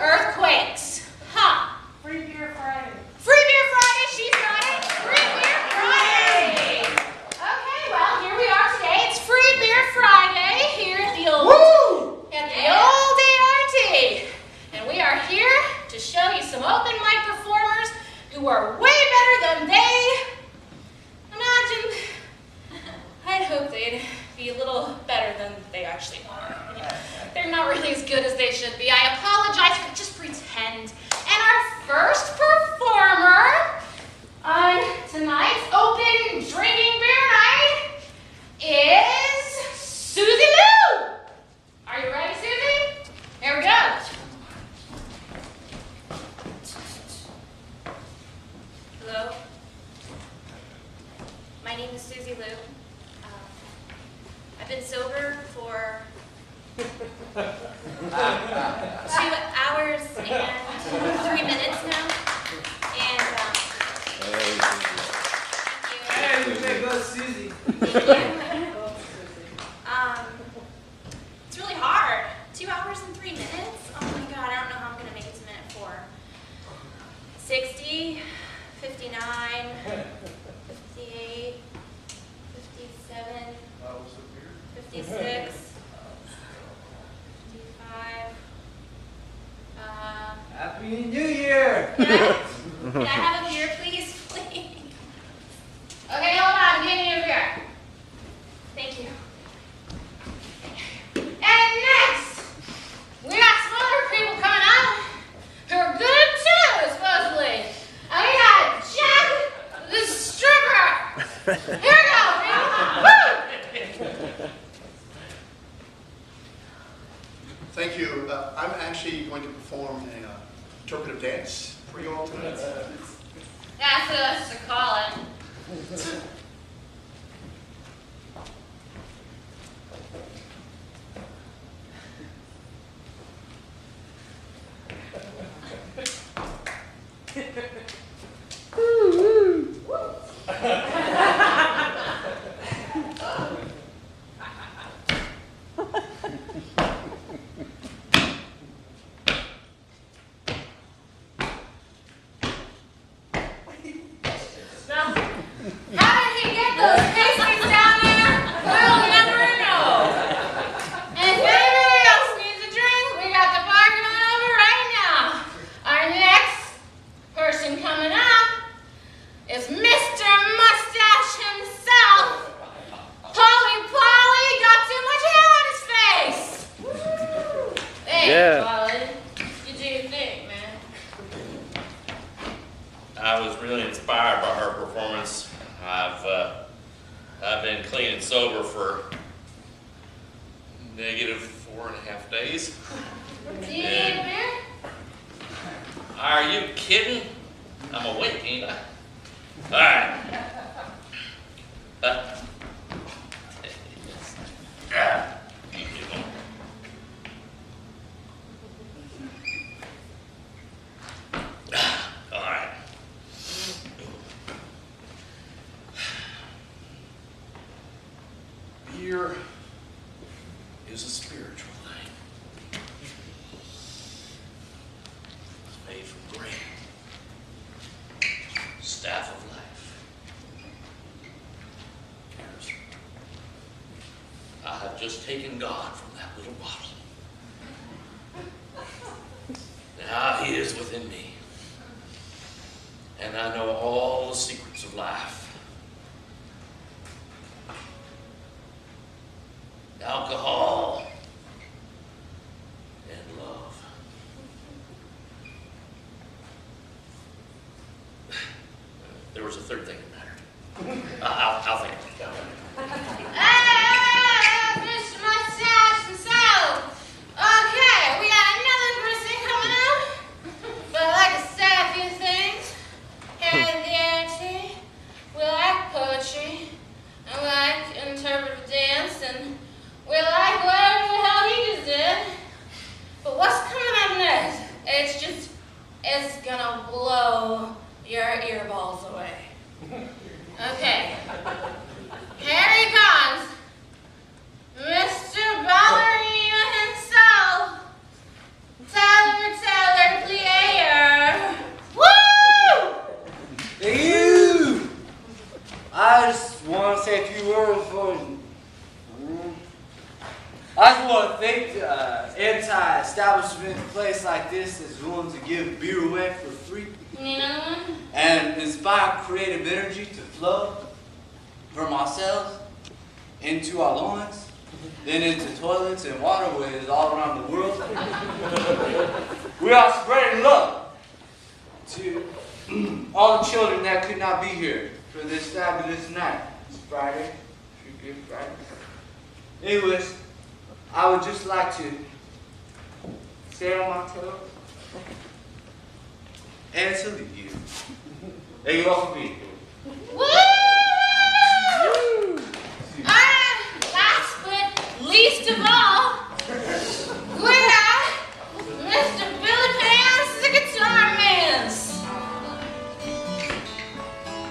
Earthquakes. Huh. Free Beer Friday. Free Beer Friday, she's got it. Free Beer Friday. Okay, well, here we are today. It's Free Beer Friday here at the old ART. And we are here to show you some open mic performers who are way better than they imagined. I'd hope they'd be a little better than they actually are. They're not really as good as they should be. I apologize, but just pretend. And our first performer on tonight's open drinking beer night is Susie Lou. Are you ready, Susie? Here we go. Hello. My name is Susie Lou. I've been sober for 2 hours and 3 minutes now. And Hey, we may go Susie. it's really hard. 2 hours and 3 minutes? Oh my God, I don't know how I'm gonna make it to minute 4. 60, 59, 58, 57, 56, 55. Happy New Year! Can I have a beer, please? Please. Okay, hold on. I'm getting you a beer. Thank you. And next, we got some other people coming up who are good too, supposedly. And we got Jack the stripper. Here we go, people. Woo! Thank you. I'm actually going to perform an interpretive dance for you all tonight. That's what us to call it. Now, how did he get those pastries down there? We'll never know. And if anybody else needs a drink, we got the bar coming over right now. Our next person coming up is Mr. Mustache himself. Polly Polly got too much hair on his face. Hey, Polly. You do your thing, man. I was really inspired by her performance. I've been clean and sober for negative 4.5 days. Do you need a beer? Are you kidding? I'm awake, ain't I? All right. All right. Beer is a spiritual thing. It's made from grain, staff of life. Yes. I have just taken God from that little bottle. Now he is within me. And I know all the secrets of life. Alcohol and love. There was a third thing that mattered. I'll think of it. Hey, Mr. Mustache himself. Okay, we got another person coming up. But I'd like to say a few things. Here at the ART, we like poetry, and we like interpretive dance, and we like whatever the hell he just did. But what's coming up next? It's gonna blow your earballs away. Okay. Here he comes. Mr. establishment, a place like this is willing to give beer away for free Yeah. and inspire creative energy to flow from ourselves into our lawns, then into toilets and waterways all around the world. We are spreading love to all the children that could not be here for this fabulous night. It's Friday, Good Friday. Anyways, I would just like to stay on my toes and salute you. Thank you all for being here. Woo! Last but least of all, we have Mr. Billy Pants, the guitar man.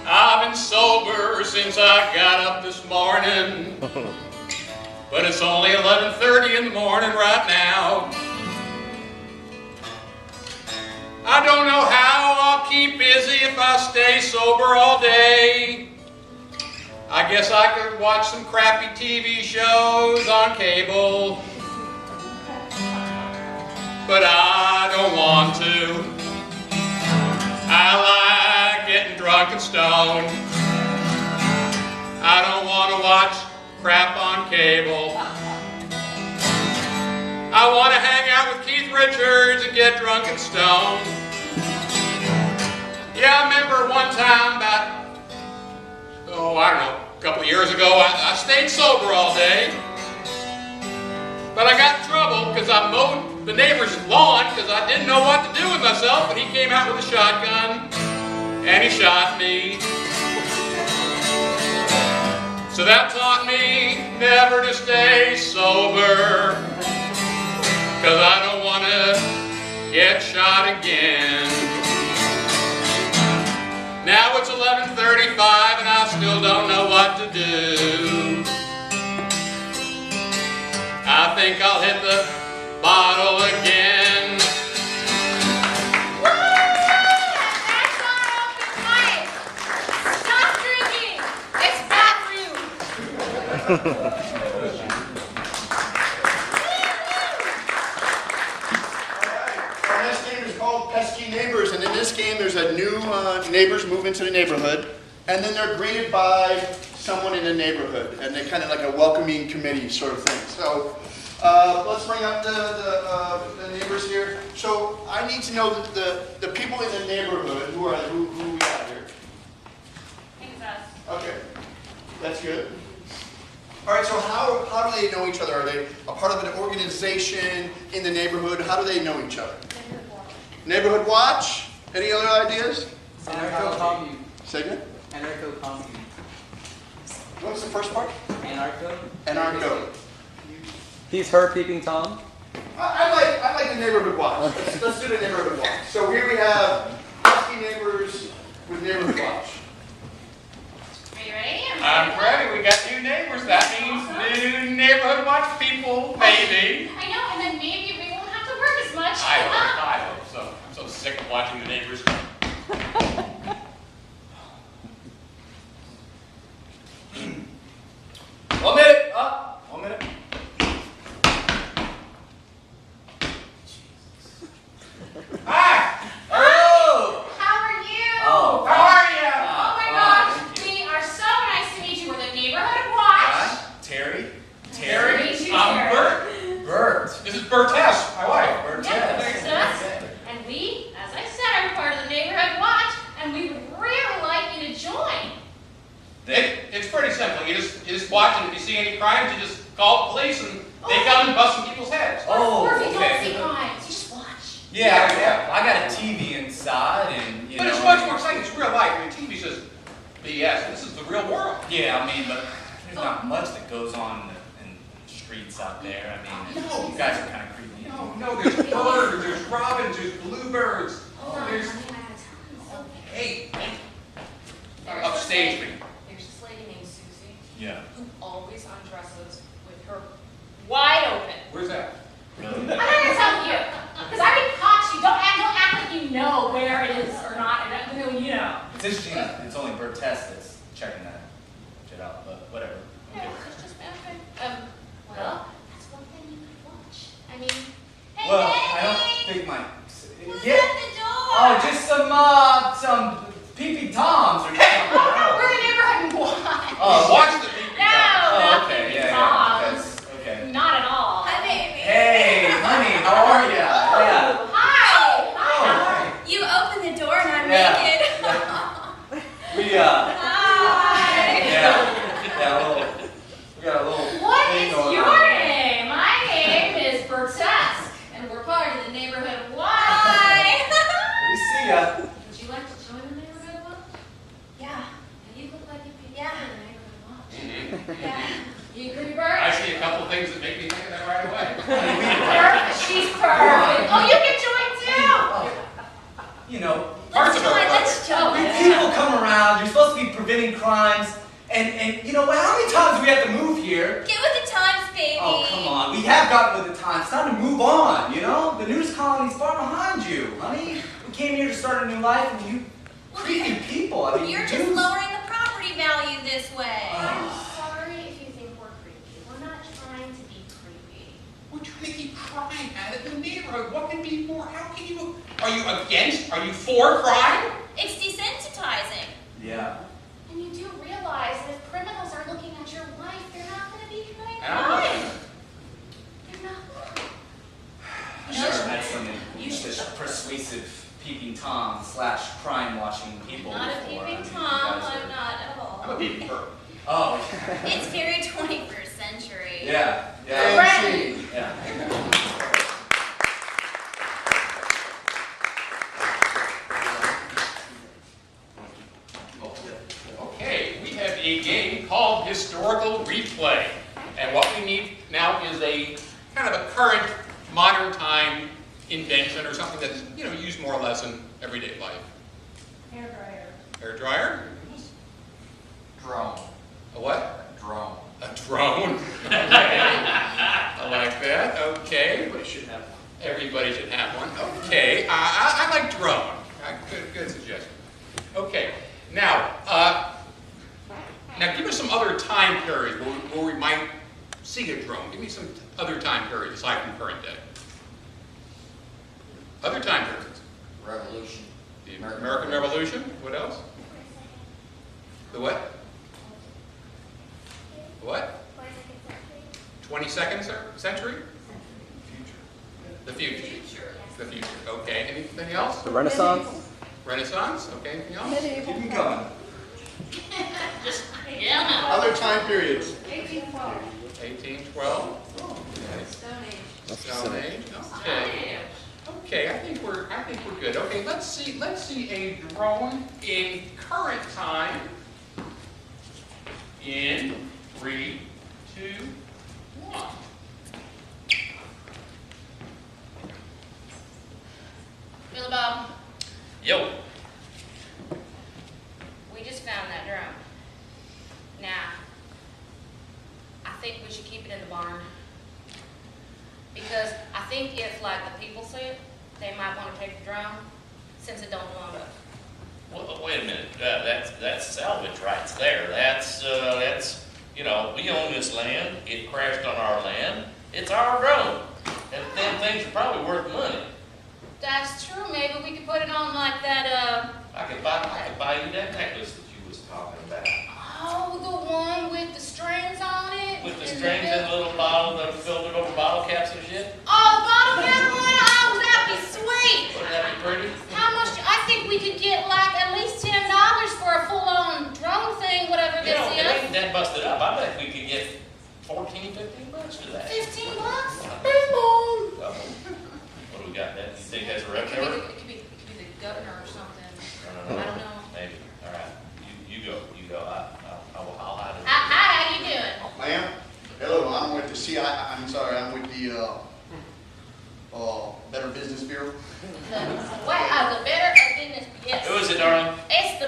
I've been sober since I got up this morning, but it's only 11:30 in the morning right now. I don't know how I'll keep busy if I stay sober all day. I guess I could watch some crappy TV shows on cable, but I don't want to. I like getting drunk and stoned. I don't want to watch crap on cable. I want to hang out with Keith Richards and get drunk and stoned. Yeah, I remember one time about, I don't know, a couple of years ago, I stayed sober all day. But I got in trouble because I mowed the neighbor's lawn because I didn't know what to do with myself, and he came out with a shotgun and he shot me. So that taught me never to stay sober, because I don't want to get shot again. Now it's 11:35 and I still don't know what to do. I think I'll hit the bottle again. That's our open mic. Stop drinking. It's bad for you. Our next game is called Pesky Neighbors, and in this game there's a new neighbors move into the neighborhood, and then they're greeted by someone in the neighborhood, and they're kind of like a welcoming committee sort of thing. So let's bring up the neighbors here. So I need to know the people in the neighborhood. Who we got here? I think it's us. Okay, that's good. All right, so how do they know each other? Are they a part of an organization in the neighborhood? How do they know each other? Neighborhood watch? Any other ideas? Anarcho-commune. Say again? Anarcho-commune. What was the first part? Anarcho. Anarcho. He's her peeping Tom. I like the neighborhood watch. Let's do the neighborhood watch. So here we have pesky neighbors with neighborhood watch. Are you ready? I'm ready. We got new neighbors. That means new neighborhood watch people, maybe. I know, and then maybe we won't have to work as much. I hope so. I'm so sick of watching the neighbors. 1 minute. 1 minute. Hi. Oh. How are you? Oh. How are you? Oh my gosh, we are so nice to meet you. We're the neighborhood watch. Terry. Meet you, I'm Terry. Bert. Bert. This is Bertess, my wife. Yeah, there's us. And we, as I said, are part of the neighborhood watch, and we would really like you to join. It's pretty simple. You just watch, and if you see any crimes, you just call the police, and they come and bust some people's heads. Oh, Or if you don't okay. see crimes, you just watch. Yeah, I got a TV inside, and But it's much more exciting. It's real life. I mean, TV's just BS. This is the real world. Yeah, I mean, but there's not much that goes on in the streets out there. I mean, No. you guys are kind of creepy. No, there's birds, there's robins, there's bluebirds. Hold on, There's, honey, I gotta tell you something. hey, There's upstage this me. lady- There's this lady named Susie Yeah. who always undresses with her wide open. Where's that? I'm not gonna tell you, because I already caught you. Don't act like you know where it is or not. You know. It's interesting. It's only Bertess that's checking that shit out, but whatever. Yeah, it's just okay. Well, that's one thing you could watch. I mean, hey, Well- hey, Oh, just some pee-pee toms or something. We're the neighborhood one. Oh, watch the pee-pee No, toms. not okay, pee-pee yeah, toms. okay. Not at all. Hi, baby. Hey, honey, how are ya? Yeah. Hi. Hi. You opened the door and I'm Yeah. naked. We Hi. we got a little What thing is going your on. name? My name is Burtesque, and we're part of the neighborhood one. Hi. We see ya. Would you like to join the neighborhood one? Yeah. You look like you'd be Yeah. part of the neighborhood one. Yeah. You agree, I Bert? see a couple things that make me think of that right away. Perfect. She's perfect. Oh, you can join too. You know, Parts of her. Let's join. people come around, you're supposed to be preventing crimes, and you know, how many times do we have to move here? Get with the times, baby. Oh, come on. We have gotten with the times. It's time to move on, you know? The nudist colony's far behind you, honey. We came here to start a new life, and you creepy people. I mean, You're you just do. lowering the property value this way. I'm sorry if you think we're creepy. We're not trying to be creepy. We're trying to keep crime out of the neighborhood. What can be more? How can you? Are you against? Are you for crime? It's desensitizing. Yeah. And you do realize that if criminals are looking at your wife, they're not going to be committing And I'm crime. looking. They're not. You should have met some persuasive peeping Tom / crime watching people Not a before. I peeping mean, Tom, you guys I'm are- not at all. I'm a peeping bird. Oh, It's very 21st century. yeah. Friend. Yeah. Okay, we have a game called Historical Replay. And what we need now is a kind of a current, modern time invention or something that's, you know, used more or less in everyday life. Hair dryer. Hair dryer? Drone. A what? Drone. A drone. Okay. I like that. Okay. Everybody should have one. Everybody should have one. Okay. I like drone. Good suggestion. Okay. Now give us some other time periods where we might see a drone. Give me some other time periods aside from current day. Other time periods. Revolution. The American Revolution. What else? The what? What? 22nd century? The future. The future. Okay. Anything else? The Renaissance? Renaissance. Okay. Anything else? Keep me going. Just, yeah, no. Other time periods. 1812. 1812. Stone Age. That's Stone specific. Age. Okay. Okay. I think we're good. Okay. Let's see a drone in current time. In 3, 2, 1. Billy Bob, Yo. we just found that drone. Now, I think we should keep it in the barn. Because I think if, like, the people see it, they might want to take the drone, since it don't belong to us. Well, wait a minute. That's salvage rights there. That's you know, we own this land. It crashed on our land. It's our drone, and them things are probably worth money. That's true. Maybe we could put it on like that, I could buy you that necklace that you was talking about oh, the one with the strings on it. with the and strings and the little bottle, the filled over bottle caps and shit. Oh, the bottle cap one? Oh, that'd be sweet. Wouldn't that be pretty? How much? I think we could get like at least $10 for a full-on drone thing, whatever You know, this it is. ain't that busted up. I bet we could get $14, $15 for that. $15? Bing bong. Well, what do we got? That you think that's a It could repertory? be the governor or something. No. I don't know. Maybe. All right. You go. I'll hide it. Hi, how you doing? Ma'am, hello, I'm with the I'm with the Better Business Bureau. The Better Business, yes. Who is it, darling? It's the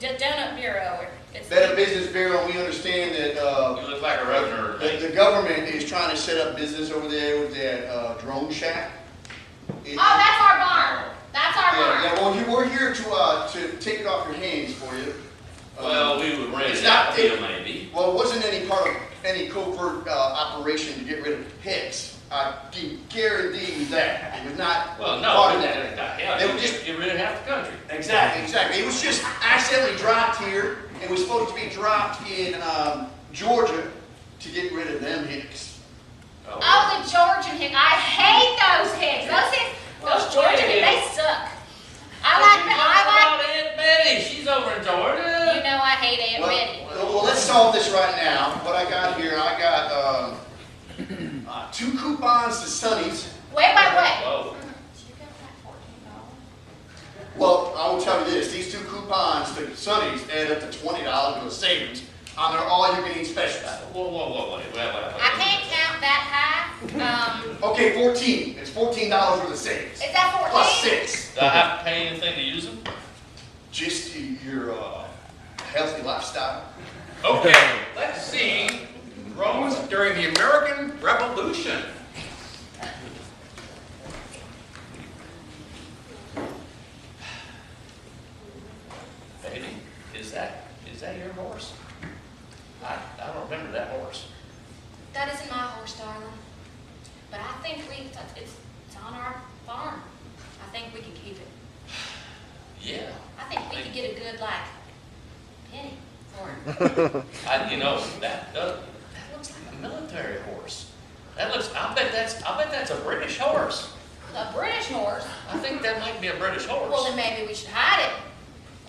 Donut Bureau. It's Better Business Bureau, we understand that You look like a revenue. the government is trying to set up business over there with that drone shack. Oh, that's our barn. That's our barn. Yeah, well, we're here to take it off your hands for you. Well, we would raise it's that not- deal maybe. Well, it wasn't any part of any covert operation to get rid of pigs. I can guarantee you that. It was not Well, part no, of that. hell, They you were just get rid of half the country. Exactly, exactly. It was just accidentally dropped here. It was supposed to be dropped in Georgia to get rid of them hicks. Oh, the Georgian hick. I hate those hicks. Those Georgian hicks, they suck. I like Aunt Betty. She's over in Georgia. You know I hate Aunt Betty. Well, let's solve this right now. What I got here, I got 2 coupons to Sonny's. Wait. Whoa. Well, I will tell you this. These 2 coupons to Sonny's add up to $20 in the savings on their all-you-can-eat specials. Whoa, wait. I can't count that high. Okay, 14. It's $14 worth of savings. Is that 14? Plus 6. Do I have to pay anything to use them? Just your healthy lifestyle. Okay, let's see. Romans during the American Revolution. Baby, is that your horse? I don't remember that horse. That isn't my horse, darling. But I think it's on our farm. I think we can keep it. Yeah. I think we could get a good, penny for it. That looks like a military horse. I bet that's a British horse. A British horse? I think that might be a British horse. Well, then maybe we should hide it.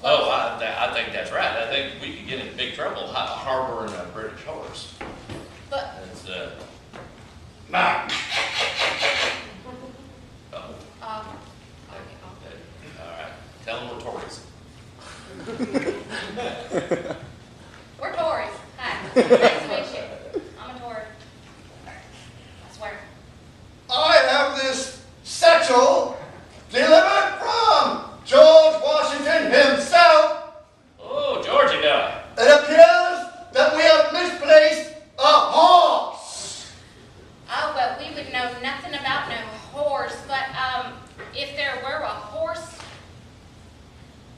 Oh, I think that's right. I think we could get in big trouble harboring a British horse. But It's, Nah. oh, okay. all right. Tell them we're Tories. We're Tories. Hi. Nice to meet you. I'm a Tory. I swear. I have this satchel delivered from George Washington himself. Oh, Georgia guy. It appears that we have misplaced a horse. Oh, well, we would know nothing about no horse, but if there were a horse,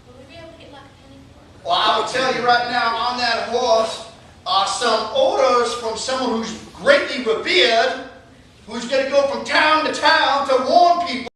would we be able to get a penny for it? Well, I will tell you right now, on that horse are some orders from someone who's greatly revered, who's going to go from town to town to warn people